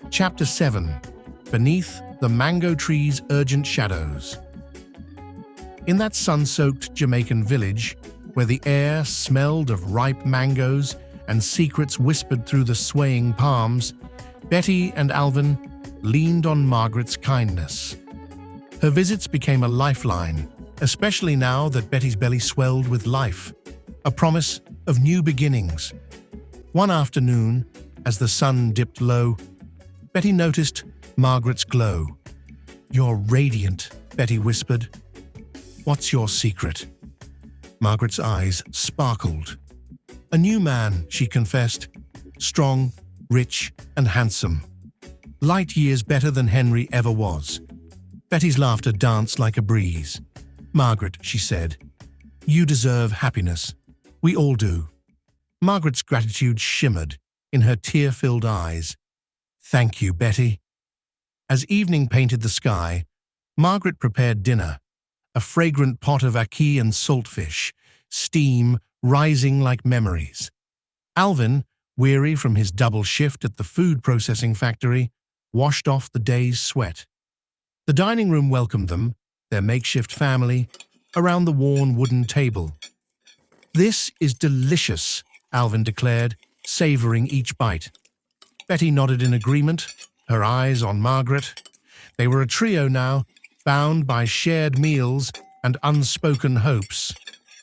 Chapter 7. Beneath the Mango Tree's Urgent Shadows. In that sun-soaked Jamaican village, where the air smelled of ripe mangoes and secrets whispered through the swaying palms, Betty and Alvin leaned on Margaret's kindness. Her visits became a lifeline, especially now that Betty's belly swelled with life, a promise of new beginnings. One afternoon, as the sun dipped low, Betty noticed Margaret's glow. "You're radiant," Betty whispered. "What's your secret?" Margaret's eyes sparkled. "A new man," she confessed, "strong, rich, and handsome. Light years better than Henry ever was." Betty's laughter danced like a breeze. "Margaret," she said, "you deserve happiness. We all do." Margaret's gratitude shimmered in her tear-filled eyes. "Thank you, Betty." As evening painted the sky, Margaret prepared dinner, a fragrant pot of ackee and saltfish, steam rising like memories. Alvin, weary from his double shift at the food processing factory, washed off the day's sweat. The dining room welcomed them, their makeshift family, around the worn wooden table. "This is delicious," Alvin declared, savoring each bite. Betty nodded in agreement, her eyes on Margaret. They were a trio now, bound by shared meals and unspoken hopes.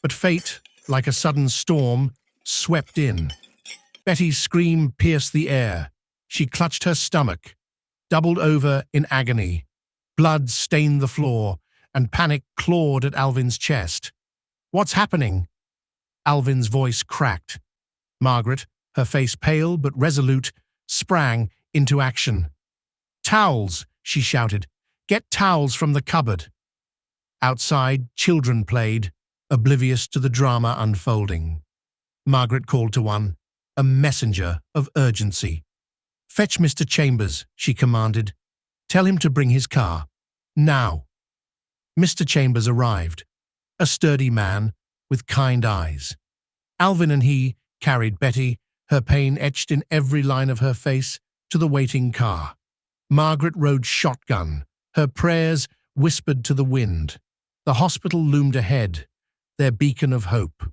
But fate, like a sudden storm, swept in. Betty's scream pierced the air. She clutched her stomach, doubled over in agony. Blood stained the floor, and panic clawed at Alvin's chest. "What's happening?" Alvin's voice cracked. Margaret, her face pale but resolute, sprang into action. "Towels!" she shouted. "Get towels from the cupboard." Outside, children played, oblivious to the drama unfolding. Margaret called to one, a messenger of urgency. "Fetch Mr. Chambers," she commanded. "Tell him to bring his car. Now." Mr. Chambers arrived, a sturdy man with kind eyes. Alvin and he carried Betty, her pain etched in every line of her face, to the waiting car. Margaret rode shotgun, her prayers whispered to the wind. The hospital loomed ahead, their beacon of hope.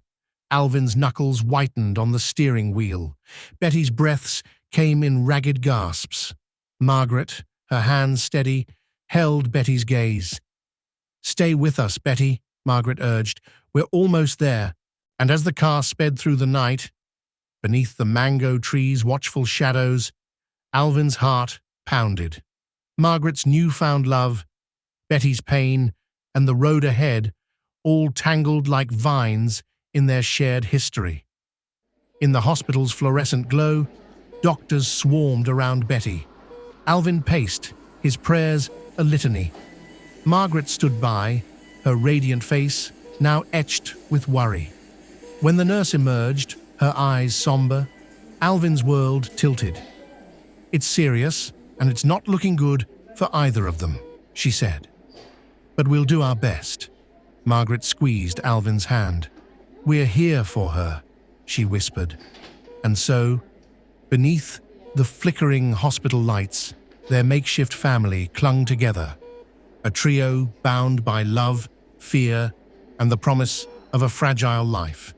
Alvin's knuckles whitened on the steering wheel. Betty's breaths came in ragged gasps. Margaret, her hands steady, held Betty's gaze. "Stay with us, Betty," Margaret urged. "We're almost there." And as the car sped through the night, beneath the mango tree's watchful shadows, Alvin's heart pounded. Margaret's newfound love, Betty's pain, and the road ahead, all tangled like vines in their shared history. In the hospital's fluorescent glow, doctors swarmed around Betty. Alvin paced, his prayers a litany. Margaret stood by, her radiant face now etched with worry. When the nurse emerged, her eyes somber, Alvin's world tilted. "It's serious, and it's not looking good for either of them," she said. "But we'll do our best." Margaret squeezed Alvin's hand. "We're here for her," she whispered. And so, beneath the flickering hospital lights, their makeshift family clung together, a trio bound by love, fear, and the promise of a fragile life.